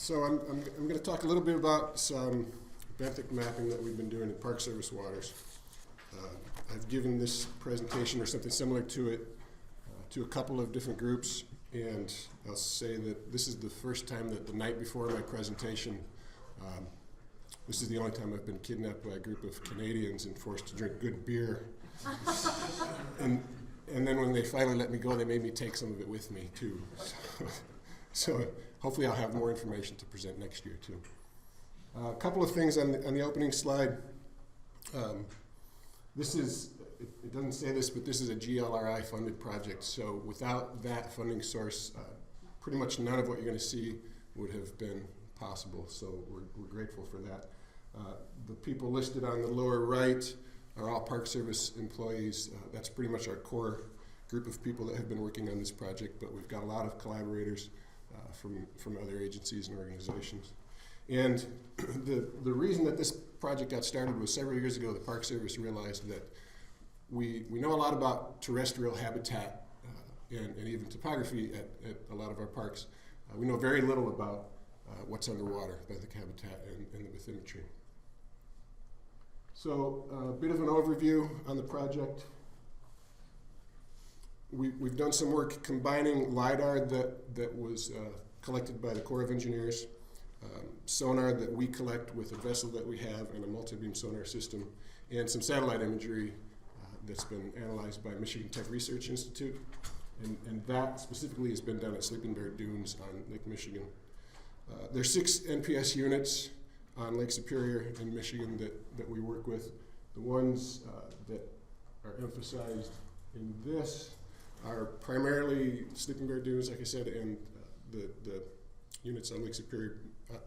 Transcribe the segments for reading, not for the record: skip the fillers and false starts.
So I'm going to talk a little bit about some benthic mapping that we've been doing in Park Service waters. I've given this presentation or something similar to it to a couple of different groups, and I'll say that this is the first time that the night before my presentation, this is the only time I've been kidnapped by a group of Canadians and forced to drink good beer. and then when they finally let me go, they made me take some of it with me too. So hopefully I'll have more information to present next year too. A couple of things on the opening slide. This is, it doesn't say this, but this is a GLRI funded project. So without that funding source, pretty much none of what you're going to see would have been possible. So we're grateful for that. The people listed on the lower right are all Park Service employees. That's pretty much our core group of people that have been working on this project, but we've got a lot of collaborators from other agencies and organizations. And the reason that this project got started was several years ago. The Park Service realized that we know a lot about terrestrial habitat and even topography at a lot of our parks. We know very little about what's underwater, benthic habitat, and the bathymetry. So a bit of an overview on the project. We've done some work combining LiDAR that was collected by the Corps of Engineers, sonar that we collect with a vessel that we have, and a multi-beam sonar system, and some satellite imagery that's been analyzed by Michigan Tech Research Institute. And that specifically has been done at Sleeping Bear Dunes on Lake Michigan. There's 6 NPS units on Lake Superior in Michigan that we work with. The ones that are emphasized in this are primarily Sleeping Bear Dunes, like I said, and the units on Lake Superior,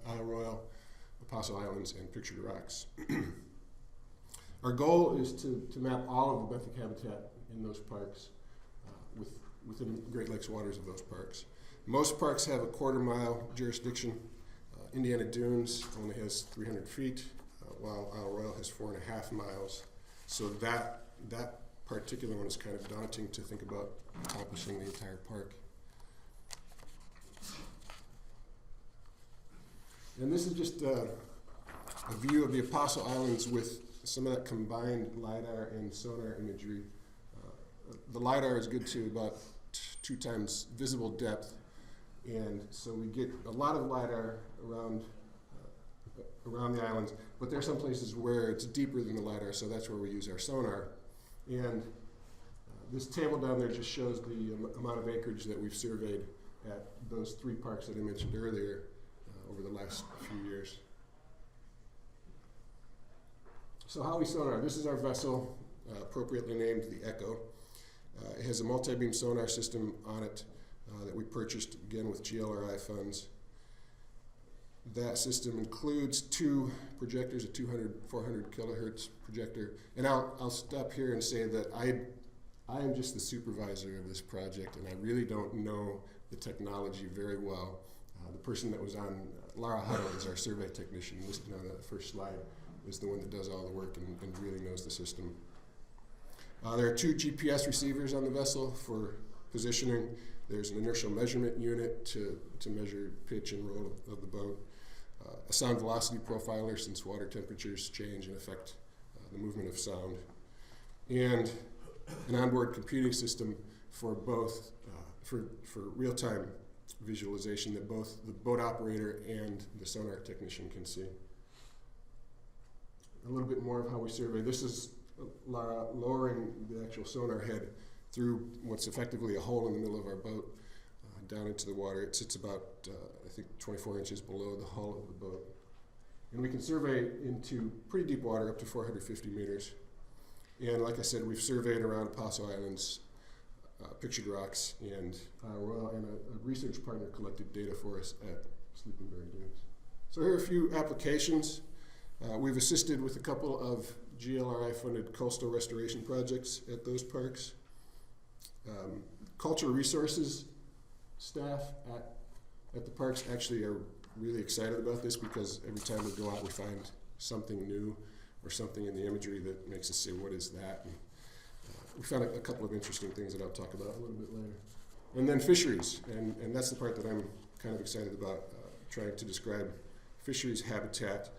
Isle Royale, Apostle Islands, and Pictured Rocks. Our goal is to map all of the benthic habitat in those parks within the Great Lakes waters of those parks. Most parks have a quarter-mile jurisdiction. Indiana Dunes only has 300 feet, while Isle Royale has 4.5 miles. So that particular one is kind of daunting to think about accomplishing the entire park. And this is just a view of the Apostle Islands with some of that combined LiDAR and sonar imagery. The LiDAR is good to about 2 times visible depth, and so we get a lot of LiDAR around the islands, but there are some places where it's deeper than the LiDAR, so that's where we use our sonar. And this table down there just shows the amount of acreage that we've surveyed at those 3 parks that I mentioned earlier over the last few years. So how we sonar, this is our vessel, appropriately named the Echo. It has a multi-beam sonar system on it that we purchased, again, with GLRI funds. That system includes 2 projectors, a 200, 400 kilohertz projector. And I'll stop here and say that I am just the supervisor of this project, and I really don't know the technology very well. The person that was on, Lara Huddle, is our survey technician, listed on the first slide, is the one that does all the work and really knows the system. There are 2 GPS receivers on the vessel for positioning. There's an inertial measurement unit to measure pitch and roll of the boat. A sound velocity profiler, since water temperatures change and affect the movement of sound. And an onboard computing system for both, for real-time visualization that both the boat operator and the sonar technician can see. A little bit more of how we survey. This is Lara lowering the actual sonar head through what's effectively a hole in the middle of our boat down into the water. It sits about, I think, 24 inches below the hull of the boat. And we can survey into pretty deep water, up to 450 meters. And like I said, we've surveyed around Apostle Islands, Pictured Rocks, and Isle Royale, and a research partner collected data for us at Sleeping Bear Dunes. So here are a few applications. We've assisted with a couple of GLRI-funded coastal restoration projects at those parks. Cultural resources staff at the parks actually are really excited about this, because every time we go out we find something new or something in the imagery that makes us say, what is that? And, we found a couple of interesting things that I'll talk about a little bit later. And then fisheries, and that's the part that I'm kind of excited about. trying to describe fisheries habitat.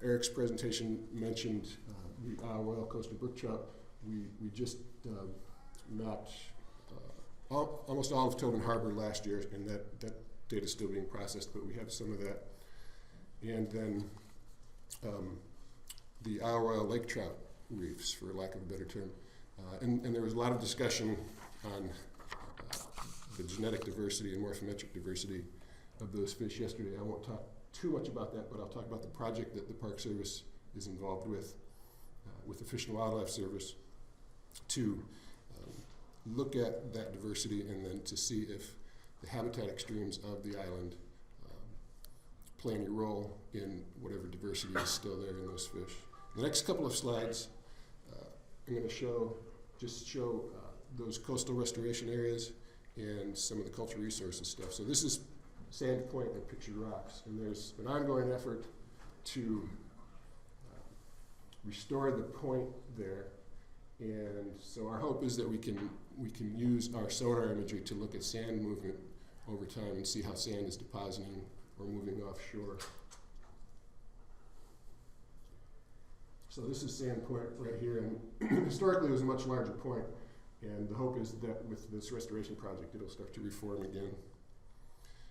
Eric's presentation mentioned the Royal Coastal brook trout. We just mapped almost all of Tobin Harbor last year, and that data is still being processed, but we have some of that. And then the Royal lake trout reefs, for lack of a better term. And there was a lot of discussion on the genetic diversity and morphometric diversity of those fish yesterday. I won't talk too much about that, but I'll talk about the project that the Park Service is involved with the Fish and Wildlife Service, to look at that diversity and then to see if the habitat extremes of the island play any role in whatever diversity is still there in those fish. The next couple of slides, I'm going to show those coastal restoration areas and some of the cultural resources stuff. So this is Sand Point and Pictured Rocks, and there's an ongoing effort to restore the point there. And so our hope is that we can use our sonar imagery to look at sand movement over time and see how sand is depositing or moving offshore. So this is Sand Point right here, and historically it was a much larger point, and the hope is that with this restoration project it'll start to reform again.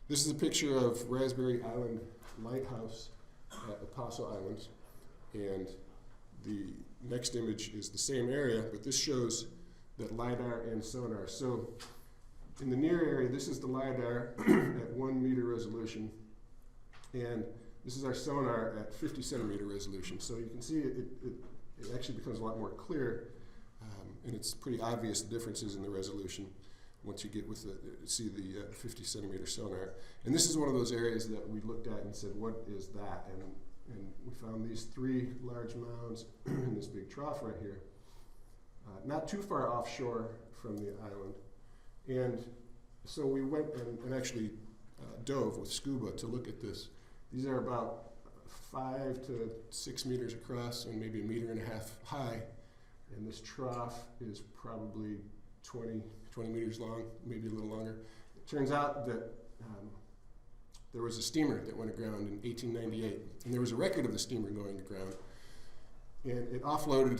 This is a picture of Raspberry Island Lighthouse at Apostle Islands, and the next image is the same area, but this shows that LiDAR and sonar. So in the near area, this is the LiDAR at 1 meter resolution, and this is our sonar at 50 centimeter resolution. So you can see it actually becomes a lot more clear, and it's pretty obvious the differences in the resolution once you get with see the 50 centimeter sonar. And this is one of those areas that we looked at and said, what is that? And we found these 3 large mounds in this big trough right here, not too far offshore from the island. And so we went and actually dove with scuba to look at this. These are about 5 to 6 meters across and maybe 1.5 meters high. And this trough is probably 20 meters long, maybe a little longer. It turns out that there was a steamer that went aground in 1898, and there was a record of the steamer going aground, and it offloaded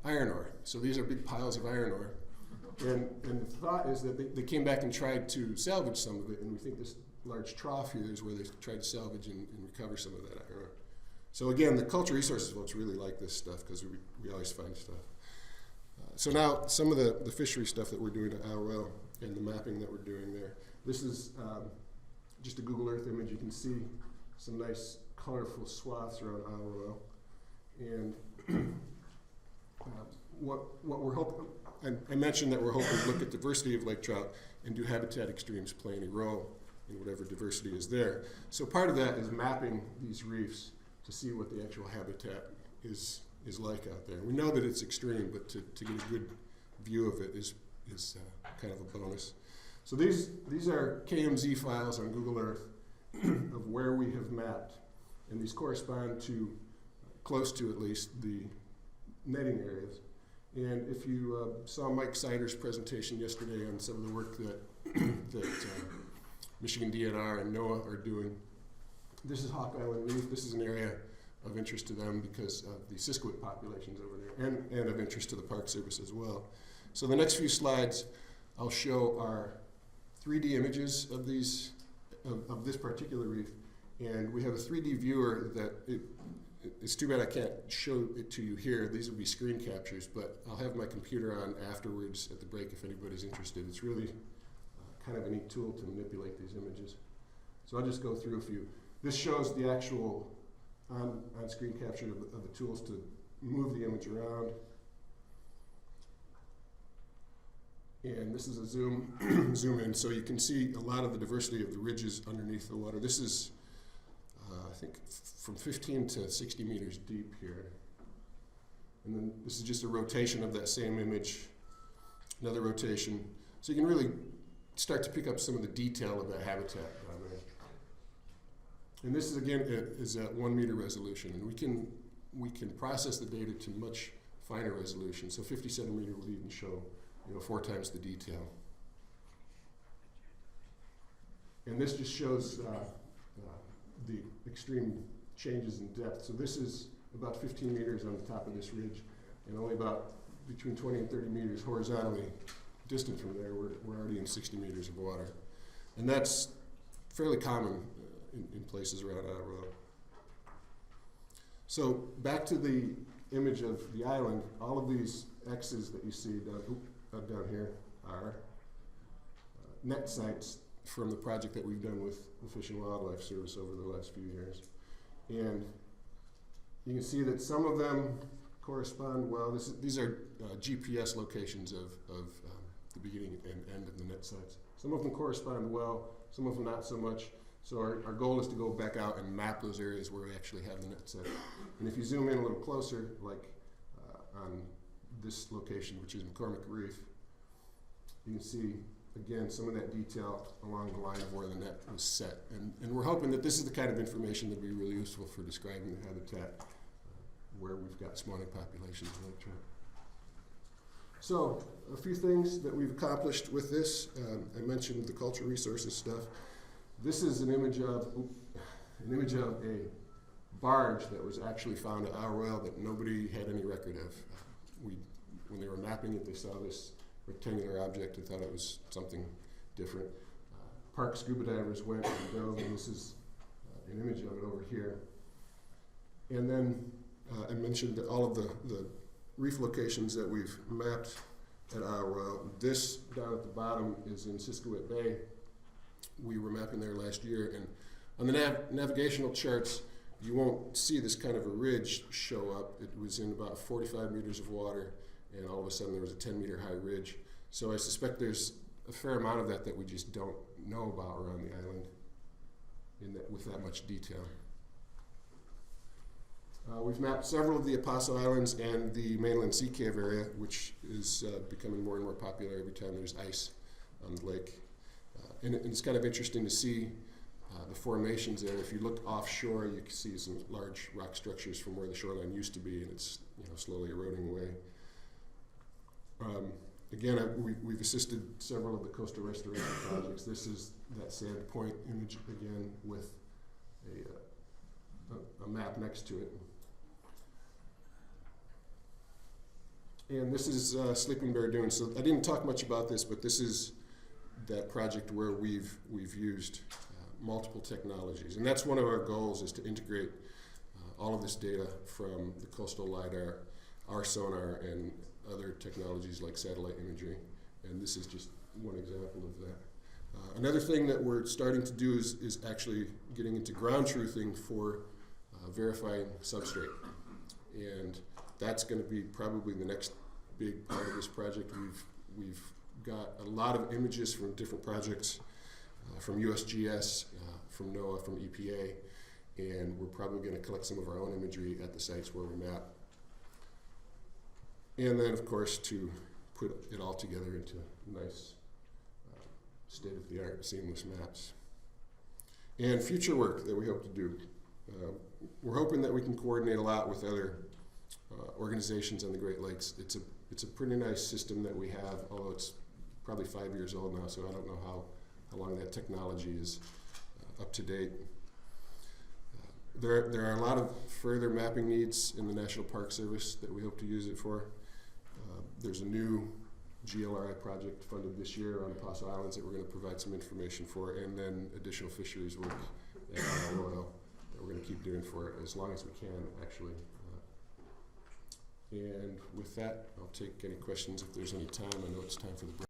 iron ore. So these are big piles of iron ore, and the thought is that they came back and tried to salvage some of it, and we think this large trough here is where they tried to salvage and recover some of that iron ore. So again, the cultural resources folks really like this stuff because we always find stuff. So now some of the fishery stuff that we're doing at IOL and the mapping that we're doing there. This is just a Google Earth image. You can see some nice colorful swaths around IOL. And what we're hoping, I mentioned that we're hoping to look at diversity of lake trout and do habitat extremes play any role in whatever diversity is there. So part of that is mapping these reefs to see what the actual habitat is like out there. We know that it's extreme, but to get a good view of it is kind of a bonus. So these are KMZ files on Google Earth of where we have mapped, and these correspond to, close to at least, the netting areas. And if you saw Mike Sider's presentation yesterday on some of the work that Michigan DNR and NOAA are doing, this is Hawk Island Reef. This is an area of interest to them because of the Siskiwit populations over there, and of interest to the Park Service as well. So the next few slides, I'll show our 3D images of these, of this particular reef, and we have a 3D viewer that it's too bad I can't show it to you here. These will be screen captures, but I'll have my computer on afterwards at the break if anybody's interested. It's really kind of a neat tool to manipulate these images. So I'll just go through a few. This shows the actual on-screen capture of the tools to move the image around. And this is a zoom in, so you can see a lot of the diversity of the ridges underneath the water. This is, I think, from 15 to 60 meters deep here. And then this is just a rotation of that same image, another rotation. So you can really start to pick up some of the detail of that habitat down there. And this is, again, is at 1 meter resolution, and we can process the data to much finer resolution. So 50 centimeter would even show 4 times the detail. And this just shows the extreme changes in depth. So this is about 15 meters on the top of this ridge, and only about between 20 and 30 meters horizontally distant from there, we're already in 60 meters of water. And that's fairly common in places around Ottawa. So back to the image of the island, all of these X's that you see down here are net sites from the project that we've done with the Fish and Wildlife Service over the last few years. And you can see that some of them correspond well. These are GPS locations of the beginning and end of the net sites. Some of them correspond well, some of them not so much. So our goal is to go back out and map those areas where we actually have the net set. And if you zoom in a little closer, like on this location, which is McCormick Reef, you can see, again, some of that detail along the line of where the net was set. And we're hoping that this is the kind of information that would be really useful for describing the habitat where we've got spawning populations of lake trout. So, a few things that we've accomplished with this. I mentioned the cultural resources stuff. This is an image of a barge that was actually found at our well that nobody had any record of. When they were mapping it, they saw this rectangular object and thought it was something different. Park scuba divers went and dove, and this is an image of it over here. And then I mentioned that all of the reef locations that we've mapped at our well. This down at the bottom is in Siskiwit Bay. We were mapping there last year, and on the navigational charts, you won't see this kind of a ridge show up. It was in about 45 meters of water, and all of a sudden there was a 10-meter high ridge. So I suspect there's a fair amount of that we just don't know about around the island with that much detail. We've mapped several of the Apostle Islands and the mainland sea cave area, which is becoming more and more popular every time there's ice on the lake. And it's kind of interesting to see the formations there. If you look offshore, you can see some large rock structures from where the shoreline used to be, and it's slowly eroding away. Again, we've assisted several of the coastal restoration projects. This is that Sand Point image again with a map next to it. And this is Sleeping Bear Dunes. So I didn't talk much about this, but this is that project where we've used multiple technologies. And that's one of our goals, is to integrate all of this data from the coastal LiDAR, our sonar, and other technologies like satellite imagery. And this is just one example of that. Another thing that we're starting to do is actually getting into ground truthing for verifying substrate. And that's going to be probably the next big part of this project. We've got a lot of images from different projects, from USGS, from NOAA, from EPA, and we're probably going to collect some of our own imagery at the sites where we map. And then, of course, to put it all together into nice, state-of-the-art, seamless maps. And future work that we hope to do. We're hoping that we can coordinate a lot with other organizations on the Great Lakes. It's a pretty nice system that we have, although it's probably 5 years old now, so I don't know how long that technology is up to date. There are a lot of further mapping needs in the National Park Service that we hope to use it for. There's a new GLRI project funded this year on Apostle Islands that we're going to provide some information for, and then additional fisheries work at Royal that we're going to keep doing for it as long as we can, actually. And with that, I'll take any questions if there's any time. I know it's time for the break.